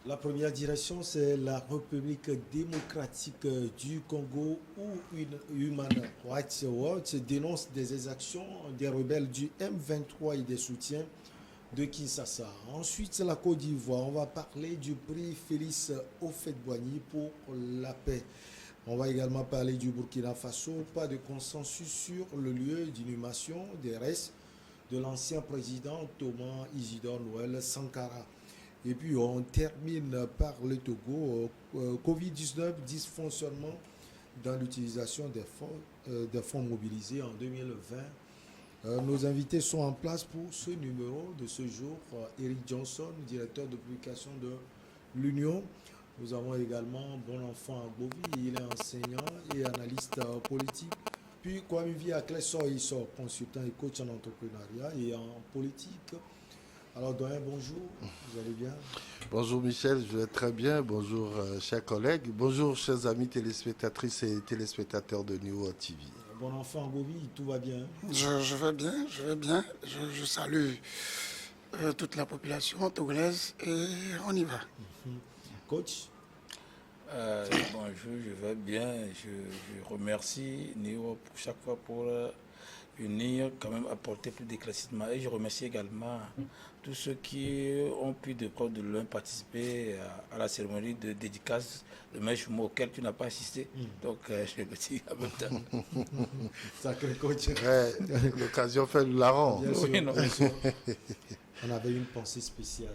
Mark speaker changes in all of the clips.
Speaker 1: La première direction, c'est la République démocratique du Congo où une Human Rights Watch dénonce des exactions des rebelles du M23 et des soutiens de Kinshasa. Ensuite, c'est la Côte d'Ivoire. On va parler du prix Félix Houphouët-Boigny pour la paix. On va également parler du Burkina Faso. Pas de consensus sur le lieu d'inhumation des restes de l'ancien président Thomas Isidore Noël Sankara. Et puis on termine par le Togo. Covid-19, dysfonctionnement dans l'utilisation des fonds mobilisés en 2020. Nos invités sont en place pour ce numéro de ce jour. Eric Johnson, directeur de publication de l'Union. Nous avons également Bonenfant Agbovi, il est enseignant et analyste politique. Puis Kwame Viaclesso, il sort consultant et coach en entrepreneuriat et en politique. Alors, Doyen, bonjour, vous allez bien?
Speaker 2: Bonjour Michel, je vais très bien. Bonjour chers collègues. Bonjour chers amis téléspectatrices et téléspectateurs de New World TV.
Speaker 1: Bonenfant Agbovi, tout va bien?
Speaker 3: Je vais bien, je vais bien. Je salue toute la population togolaise et on y va.
Speaker 1: Coach?
Speaker 4: Bonjour, je vais bien. Je remercie Néo pour chaque fois pour venir quand même apporter plus d'éclaircissement. Et je remercie également tous ceux qui ont pu de près ou de loin participer à la cérémonie de dédicace de Mèche-Mo auquel tu n'as pas assisté. Donc je le dis en même temps.
Speaker 1: Sacré coach.
Speaker 2: Ouais, l'occasion fait le larron.
Speaker 1: Bien sûr,
Speaker 4: Oui, non.
Speaker 1: bien sûr. On avait une pensée spéciale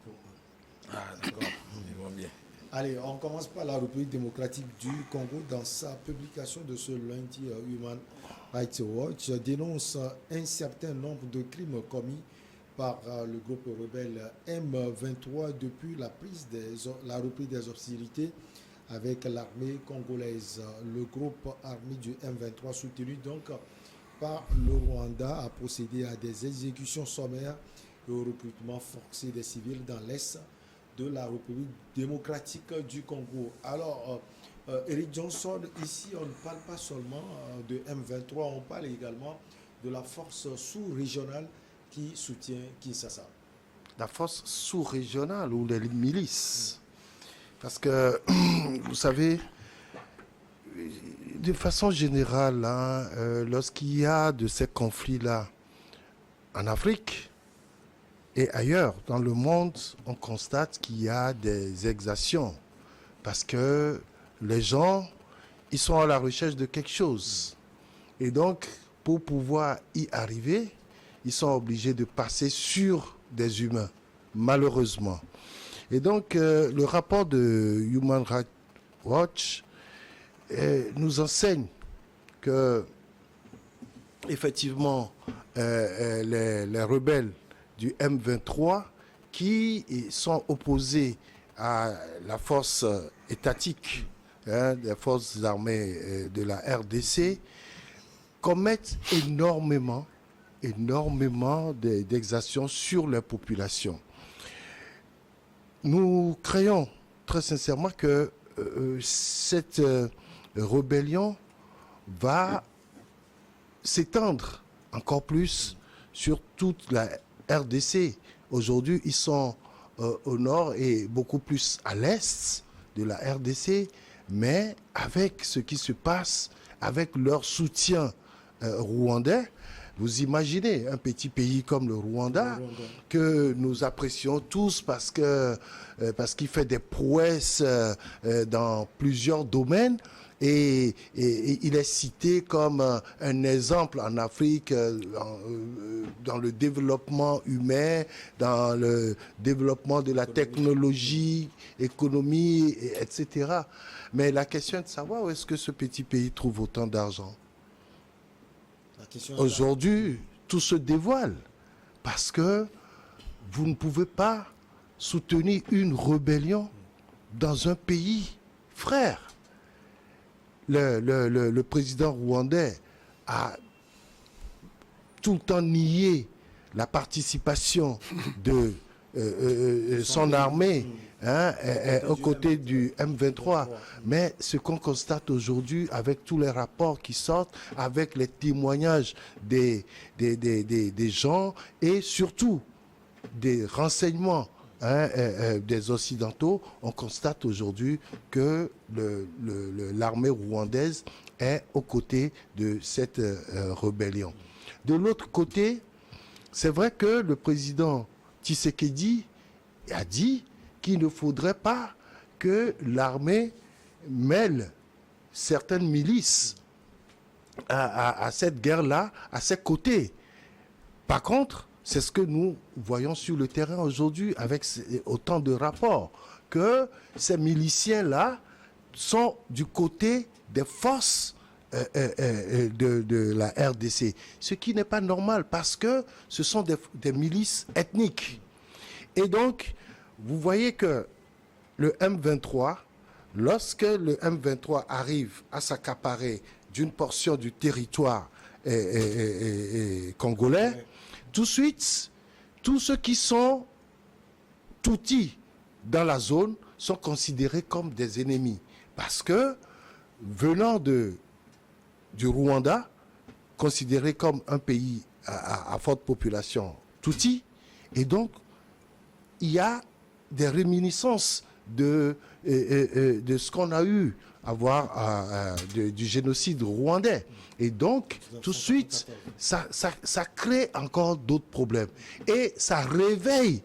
Speaker 1: pour eux.
Speaker 4: Ah d'accord, ils vont bien.
Speaker 1: Allez, on commence par la République démocratique du Congo. Dans sa publication de ce lundi, Human Rights Watch dénonce un certain nombre de crimes commis par le groupe rebelle M23 depuis la reprise des hostilités avec l'armée congolaise. Le groupe armé du M23 soutenu donc par le Rwanda a procédé à des exécutions sommaires et au recrutement forcé des civils dans l'Est de la République démocratique du Congo. Alors, Eric Johnson, ici, on ne parle pas seulement de M23, on parle également de la force sous-régionale qui soutient Kinshasa.
Speaker 2: La force sous-régionale ou les milices. Parce que, vous savez, de façon générale, lorsqu'il y a de ces conflits-là en Afrique, et ailleurs, dans le monde, on constate qu'il y a des exactions. Parce que les gens, ils sont à la recherche de quelque chose. Et donc, pour pouvoir y arriver, ils sont obligés de passer sur des humains, malheureusement. Et donc, le rapport de Human Rights Watch nous enseigne que, effectivement, les rebelles du M23 qui sont opposés à la force étatique, des forces armées de la RDC, commettent énormément d'exactions sur la population. Nous craignons très sincèrement que cette rébellion va s'étendre encore plus sur toute la RDC. Aujourd'hui, ils sont au nord et beaucoup plus à l'est de la RDC, mais avec ce qui se passe, avec leur soutien rwandais, vous imaginez un petit pays comme le Rwanda, que nous apprécions tous parce qu'il fait des prouesses dans plusieurs domaines. Et il est cité comme un exemple en Afrique dans le développement humain, dans le développement de la technologie, économie, etc. Mais la question est de savoir où est-ce que ce petit pays trouve autant d'argent. Aujourd'hui, tout se dévoile parce que vous ne pouvez pas soutenir une rébellion dans un pays frère. Le président rwandais a tout le temps nié la participation de son armée aux côtés du M23. Mais ce qu'on constate aujourd'hui avec tous les rapports qui sortent, avec les témoignages des gens et surtout des renseignements des Occidentaux, on constate aujourd'hui que l'armée rwandaise est aux côtés de cette rébellion. De l'autre côté, c'est vrai que le président Tshisekedi a dit qu'il ne faudrait pas que l'armée mêle certaines milices à cette guerre-là, à ses côtés. Par contre, c'est ce que nous voyons sur le terrain aujourd'hui avec autant de rapports, que ces miliciens-là sont du côté des forces de la RDC, ce qui n'est pas normal parce que ce sont des milices ethniques. Et donc, vous voyez que le M23, lorsque le M23 arrive à s'accaparer d'une portion du territoire congolais, tout de suite, tous ceux qui sont Tutsis dans la zone sont considérés comme des ennemis. Parce que, venant du Rwanda, considéré comme un pays à forte population Tutsi, et donc, il y a des réminiscences de ce qu'on a eu à voir du génocide rwandais. Et donc, tout de suite, ça crée encore d'autres problèmes. Et ça réveille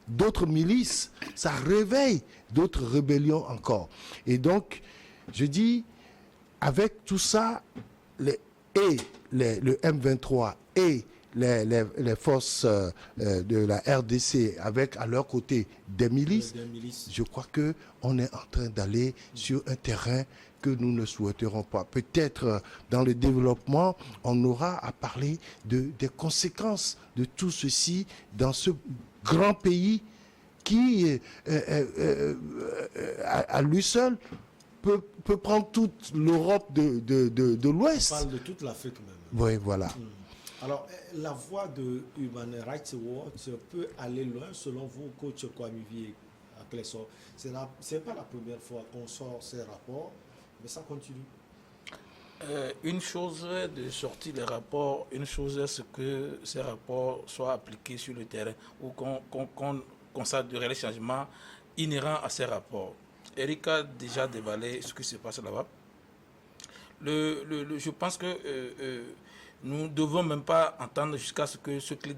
Speaker 2: d'autres milices, ça réveille d'autres rébellions encore. Et donc, je dis, avec tout ça, le M23 et les forces de la RDC avec à leur côté des milices, je crois qu'on est en train d'aller sur un terrain que nous ne souhaiterons pas. Peut-être dans le développement, on aura à parler des conséquences de tout ceci dans ce grand pays qui, à lui seul, peut prendre toute l'Europe de l'Ouest.
Speaker 1: On parle de toute l'Afrique même.
Speaker 2: Oui, voilà.
Speaker 1: Alors, la voix de Human Rights Watch peut aller loin, selon vous, coach Kwame Clesson. Ce n'est pas la première fois qu'on sort ces rapports, mais ça continue.
Speaker 4: Une chose est de sortir les rapports, une chose est ce que ces rapports soient appliqués sur le terrain ou qu'on constate de réels changements inhérents à ces rapports. Eric a déjà dévalé ce qui se passe là-bas. Je pense que nous ne devons même pas entendre jusqu'à ce que ce cri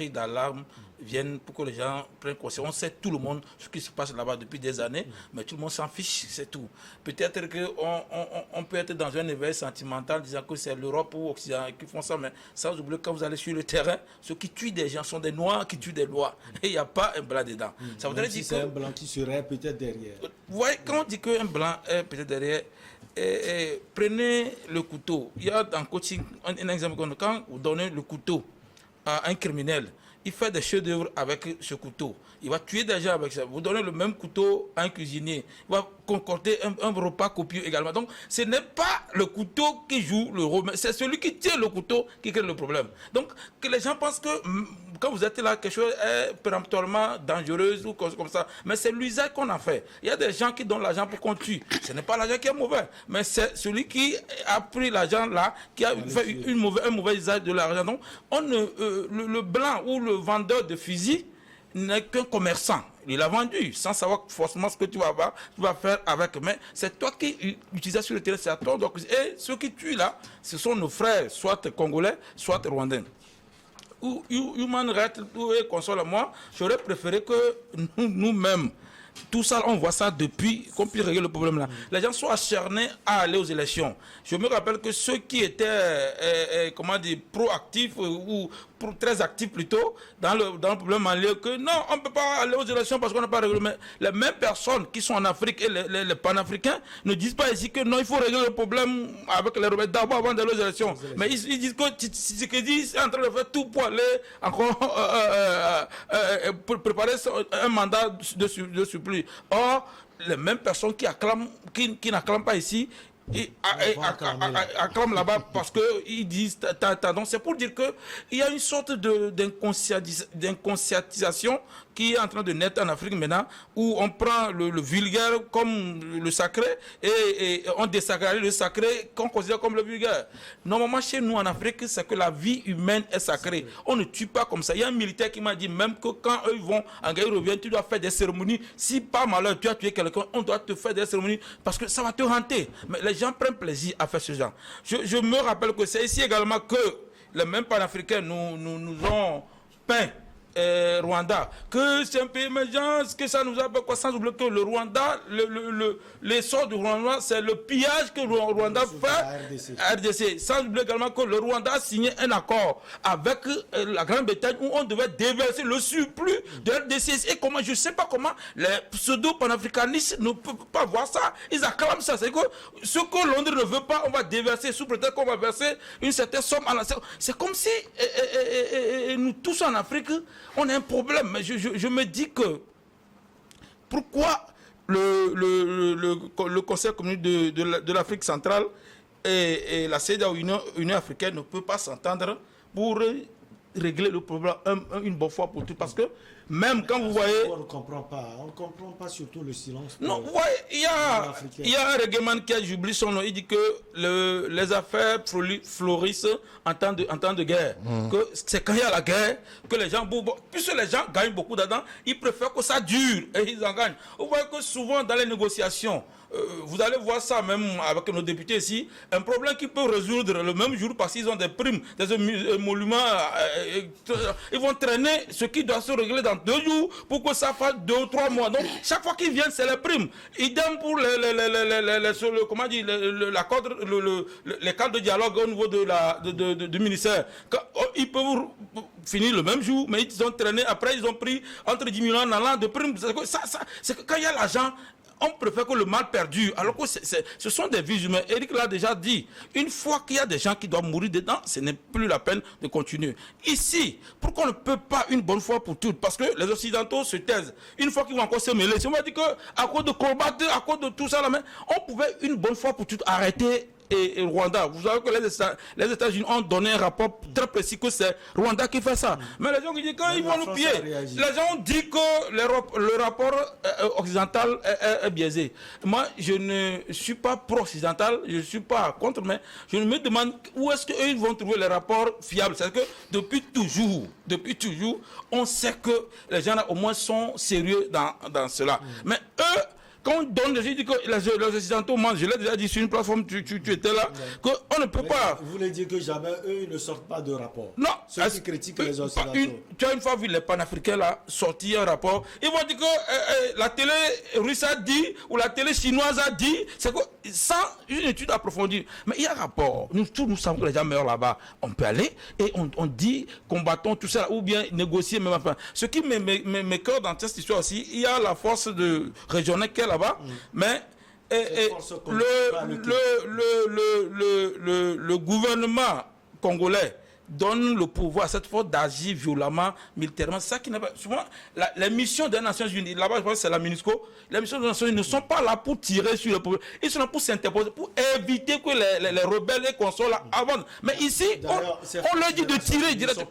Speaker 4: d'alarme vienne pour que les gens prennent conscience. On sait tout le monde ce qui se passe là-bas depuis des années, mais tout le monde s'en fiche, c'est tout. Peut-être qu'on peut être dans un éveil sentimental disant que c'est l'Europe ou l'Occident qui font ça, mais sans oublier quand vous allez sur le terrain, ceux qui tuent des gens sont des Noirs qui tuent des Noirs. Et il n'y a pas un blanc dedans. Ça voudrait dire
Speaker 1: c'est un blanc qui serait peut-être derrière.
Speaker 4: Vous voyez, quand on dit qu'un blanc est peut-être derrière, prenez le couteau. Il y a dans coaching un exemple, quand vous donnez le couteau à un criminel, il fait des chefs-d'œuvre avec ce couteau. Il va tuer des gens avec ça. Vous donnez le même couteau à un cuisinier, il va concocter un repas copieux également. Donc, ce n'est pas le couteau qui joue le rôle, mais c'est celui qui tient le couteau qui crée le problème. Donc, que les gens pensent que quand vous êtes là, quelque chose est péremptoirement dangereux ou comme ça. Mais c'est l'usage qu'on en fait. Il y a des gens qui donnent l'argent pour qu'on tue. Ce n'est pas l'argent qui est mauvais, mais c'est celui qui a pris l'argent là, qui a fait un mauvais usage de l'argent. Donc, le blanc ou le vendeur de fusil n'est qu'un commerçant. Il a vendu sans savoir forcément ce que tu vas faire avec. Mais c'est toi qui utilises sur le terrain, c'est à toi. Donc, et ceux qui tuent là, ce sont nos frères, soit congolais, soit rwandais. Ou Human Rights et console, moi, j'aurais préféré que nous-mêmes, tout ça, on voit ça depuis qu'on puisse régler le problème là. Les gens sont acharnés à aller aux élections. Je me rappelle que ceux qui étaient, proactifs ou très actifs plutôt dans le problème en lieu que non, on ne peut pas aller aux élections parce qu'on n'a pas réglé. Mais les mêmes personnes qui sont en Afrique et les panafricains ne disent pas ici que non, il faut régler le problème avec les rebelles d'abord avant d'aller aux élections. Mais ils disent que Tshisekedi est en train de faire tout pour aller encore pour préparer un mandat de surplus. Or, les mêmes personnes qui n'acclament pas ici, acclament là-bas parce qu'ils disent donc c'est pour dire qu'il y a une sorte d'inconscientisation qui est en train de naître en Afrique maintenant, où on prend le vulgaire comme le sacré et on désacralise le sacré qu'on considère comme le vulgaire. Normalement, chez nous en Afrique, c'est que la vie humaine est sacrée. On ne tue pas comme ça. Il y a un militaire qui m'a dit même que quand eux vont en guerre, ils reviennent, tu dois faire des cérémonies. Si par malheur tu as tué quelqu'un, on doit te faire des cérémonies parce que ça va te hanter. Mais les gens prennent plaisir à faire ce genre. Je me rappelle que c'est ici également que les mêmes panafricains nous ont peint Rwanda, que c'est un pays émergent, que ça nous a fait quoi, sans oublier que le Rwanda, l'essor du Rwanda, c'est le pillage que le Rwanda fait à RDC. Sans oublier également que le Rwanda a signé un accord avec la Grande-Bretagne où on devait déverser le surplus de RDC. Et comment, je ne sais pas comment les pseudo-panafricanistes ne peuvent pas voir ça. Ils acclament ça. C'est que ce que Londres ne veut pas, on va déverser sous prétexte qu'on va verser une certaine somme. C'est comme si nous tous en Afrique, on a un problème. Mais je me dis que pourquoi le Conseil communiste de l'Afrique centrale et la CEDEAO, Union africaine, ne peut pas s'entendre pour régler le problème une bonne fois pour toutes. Parce que même quand vous voyez...
Speaker 1: On ne comprend pas surtout le silence.
Speaker 4: Non, vous voyez, il y a un règlement qui a j'oublie son nom. Il dit que les affaires fleurissent en temps de guerre. Que c'est quand il y a la guerre que les gens... Puisque les gens gagnent beaucoup dedans, ils préfèrent que ça dure et ils en gagnent. Vous voyez que souvent dans les négociations, vous allez voir ça même avec nos députés ici, un problème qui peut résoudre le même jour parce qu'ils ont des primes, des émoluments, ils vont traîner ce qui doit se régler dans 2 jours pour que ça fasse 2 ou 3 mois. Donc chaque fois qu'ils viennent, c'est les primes. Idem pour les cadres de dialogue au niveau du ministère. Ils peuvent finir le même jour, mais ils ont traîné. Après, ils ont pris entre 10 millions en allant de primes. C'est que quand il y a l'argent, on préfère que le mal perdure, alors que ce sont des vies humaines. Eric l'a déjà dit, une fois qu'il y a des gens qui doivent mourir dedans, ce n'est plus la peine de continuer. Ici, pourquoi on ne peut pas une bonne fois pour toutes? Parce que les Occidentaux se taisent. Une fois qu'ils vont encore se mêler, si on m'a dit qu'à cause de combattre, à cause de tout ça, là, on pouvait une bonne fois pour toutes arrêter et Rwanda. Vous savez que les États-Unis ont donné un rapport très précis que c'est Rwanda qui fait ça. Mais les gens qui disent qu'ils vont nous piller. Les gens ont dit que le rapport occidental est biaisé. Moi, je ne suis pas pro-occidental, je ne suis pas contre, mais je me demande où est-ce qu'eux vont trouver les rapports fiables. C'est que depuis toujours, on sait que les gens là, au moins sont sérieux dans cela. Mais eux, quand on donne, je dis que les Occidentaux mentent, je l'ai déjà dit sur une plateforme, tu étais là, qu'on ne peut pas.
Speaker 1: Vous voulez dire que jamais eux, ils ne sortent pas de rapport?
Speaker 4: Non.
Speaker 1: Ceux qui critiquent les Occidentaux.
Speaker 4: Tu as une fois vu les panafricains là sortir un rapport, ils vont dire que la télé russe a dit, ou la télé chinoise a dit, c'est que sans une étude approfondie. Mais il y a un rapport. Nous savons que les gens meurent là-bas. On peut aller et on dit, combattons tout ça, ou bien négocier même enfin. Ce qui m'écoeure dans cette histoire aussi, il y a la force régionale qui est là-bas, mais le gouvernement congolais donne le pouvoir à cette force d'agir violemment, militairement. C'est ça qui n'est pas... Souvent, les missions des Nations Unies, là-bas, je crois que c'est la MINUSCO, les missions des Nations Unies ne sont pas là pour tirer sur le pouvoir. Ils sont là pour s'interposer, pour éviter que les rebelles et consorts là avancent. Mais ici, on leur dit de tirer directement.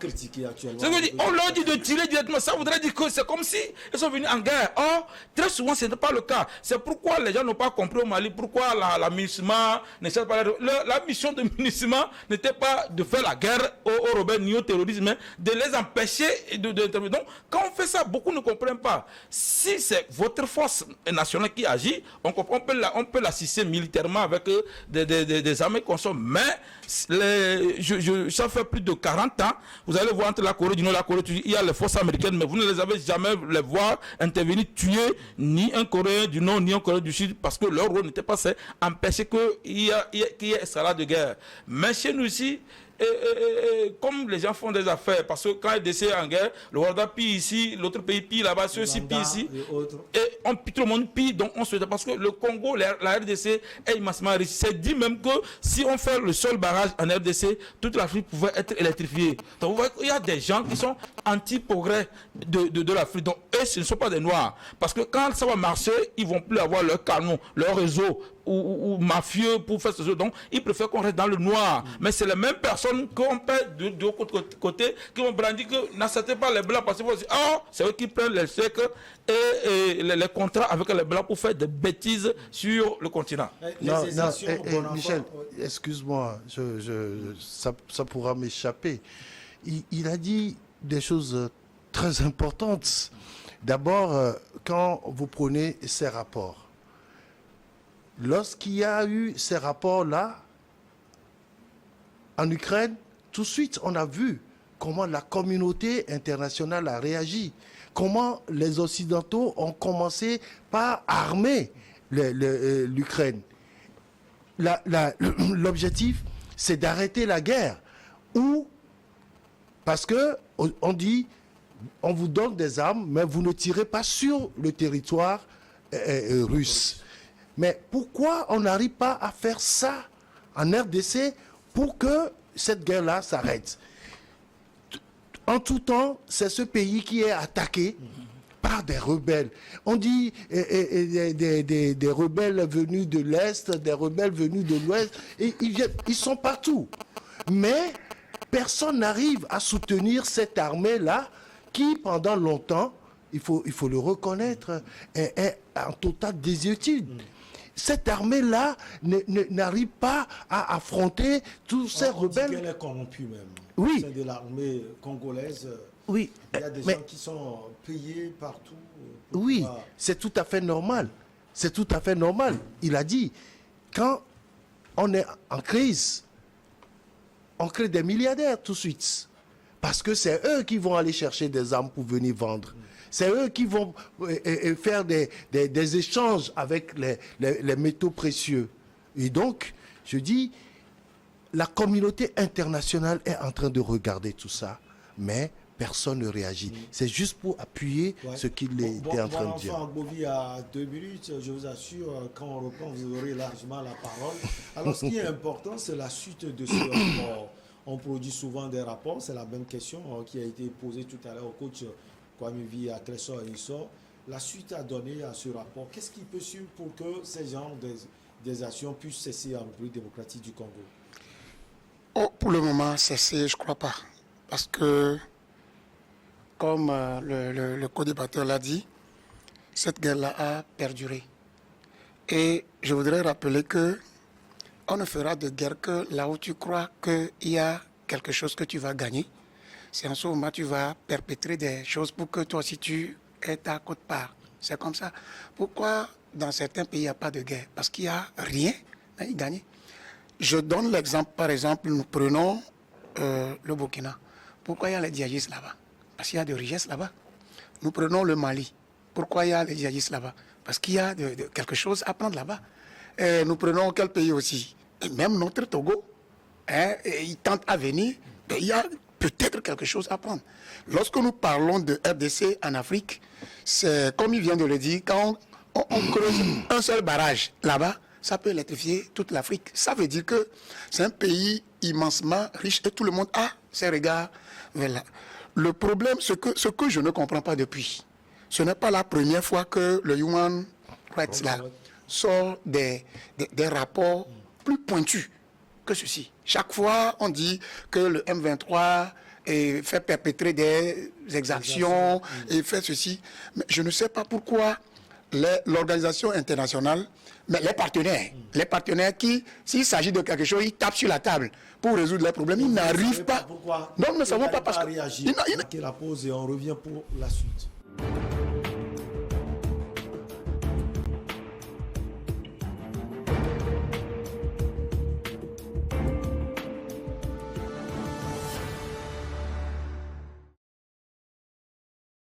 Speaker 4: On leur dit de tirer directement. Ça voudrait dire que c'est comme si ils sont venus en guerre. Or, très souvent, ce n'est pas le cas. C'est pourquoi les gens n'ont pas compris au Mali, pourquoi la MINUSMA ne sert pas la mission de MINUSMA n'était pas de faire la guerre aux rebelles ni au terrorisme, mais de les empêcher d'intervenir. Donc, quand on fait ça, beaucoup ne comprennent pas. Si c'est votre force nationale qui agit, on peut l'assister militairement avec des armées qu'on soit. Mais ça fait plus de 40 ans. Vous allez voir entre la Corée du Nord et la Corée du Sud, il y a les forces américaines, mais vous ne les avez jamais les voir intervenir, tuer ni un Coréen du Nord ni un Coréen du Sud, parce que leur rôle n'était pas ça, empêcher qu'il y ait escalade de guerre. Mais chez nous ici, comme les gens font des affaires, parce que quand RDC est en guerre, le Rwanda pille ici, l'autre pays pille là-bas, ceux ci pillent ici, et tout le monde pille, donc on se dit, parce que le Congo, la RDC est immensément riche. C'est dit même que si on fait le seul barrage en RDC, toute l'Afrique pouvait être électrifiée. Donc vous voyez qu'il y a des gens qui sont anti-progrès de l'Afrique. Donc eux, ce ne sont pas des Noirs, parce que quand ça va marcher, ils vont plus avoir leur canon, leur réseau
Speaker 5: ou mafieux pour faire ce jeu. Donc, ils préfèrent qu'on reste dans le noir. Mais c'est les mêmes personnes qu'on paie de côté qui vont brandir que n'acceptez pas les Blancs parce que c'est eux qui prennent les chèques et les contrats avec les Blancs pour faire des bêtises sur le continent.
Speaker 2: Non, Michel, excuse-moi, ça pourra m'échapper. Il a dit des choses très importantes. D'abord, quand vous prenez ces rapports, lorsqu'il y a eu ces rapports-là, en Ukraine, tout de suite, on a vu comment la communauté internationale a réagi, comment les Occidentaux ont commencé par armer l'Ukraine. L'objectif, c'est d'arrêter la guerre. Parce que on dit, on vous donne des armes, mais vous ne tirez pas sur le territoire russe. Mais pourquoi on n'arrive pas à faire ça en RDC pour que cette guerre-là s'arrête? En tout temps, c'est ce pays qui est attaqué par des rebelles. On dit des rebelles venus de l'Est, des rebelles venus de l'Ouest, et ils sont partout. Mais personne n'arrive à soutenir cette armée-là qui, pendant longtemps, il faut le reconnaître, est en totale désuétude. Cette armée-là n'arrive pas à affronter tous ces rebelles.
Speaker 1: Elle est corrompue même.
Speaker 2: Oui.
Speaker 1: C'est de l'armée congolaise.
Speaker 2: Oui.
Speaker 1: Il y a des gens qui sont payés partout.
Speaker 2: Oui, c'est tout à fait normal. C'est tout à fait normal. Il a dit, quand on est en crise, on crée des milliardaires tout de suite. Parce que c'est eux qui vont aller chercher des armes pour venir vendre. C'est eux qui vont faire des échanges avec les métaux précieux. Et donc, je dis, la communauté internationale est en train de regarder tout ça, mais personne ne réagit. C'est juste pour appuyer ce qu'il était en train de dire.
Speaker 1: Enfant Bovi, à 2 minutes, je vous assure, quand on reprend, vous aurez largement la parole. Alors, ce qui est important, c'est la suite de ce rapport. On produit souvent des rapports, c'est la même question qui a été posée tout à l'heure au coach Kwame Vie à Clessor et Issor. La suite à donner à ce rapport, qu'est-ce qui peut suivre pour que ces genres des actions puissent cesser en République démocratique du Congo?
Speaker 3: Pour le moment, cesser, je ne crois pas. Parce que, comme le co-débatteur l'a dit, cette guerre-là a perduré. Et je voudrais rappeler que on ne fera de guerre que là où tu crois qu'il y a quelque chose que tu vas gagner. C'est en ce moment que tu vas perpétrer des choses pour que toi aussi tu aies ta quote-part. C'est comme ça. Pourquoi dans certains pays il n'y a pas de guerre? Parce qu'il n'y a rien à y gagner. Je donne l'exemple, par exemple, nous prenons le Burkina. Pourquoi il y a les djihadistes là-bas? Parce qu'il y a des richesses là-bas. Nous prenons le Mali. Pourquoi il y a les djihadistes là-bas? Parce qu'il y a quelque chose à prendre là-bas. Nous prenons quel pays aussi? Et même notre Togo, ils tentent à venir, il y a peut-être quelque chose à prendre. Lorsque nous parlons de RDC en Afrique, c'est comme il vient de le dire, quand on creuse un seul barrage là-bas, ça peut électrifier toute l'Afrique. Ça veut dire que c'est un pays immensement riche et tout le monde a ses regards vers là. Le problème, ce que je ne comprends pas depuis, ce n'est pas la première fois que le Human Rights là sort des rapports plus pointus que ceci. Chaque fois, on dit que le M23 fait perpétrer des exactions et fait ceci. Mais je ne sais pas pourquoi l'organisation internationale, mais les partenaires qui, s'il s'agit de quelque chose, ils tapent sur la table pour résoudre les problèmes, ils n'arrivent pas.
Speaker 1: Pourquoi?
Speaker 3: Non, nous ne savons pas parce que...
Speaker 1: On revient pour la suite.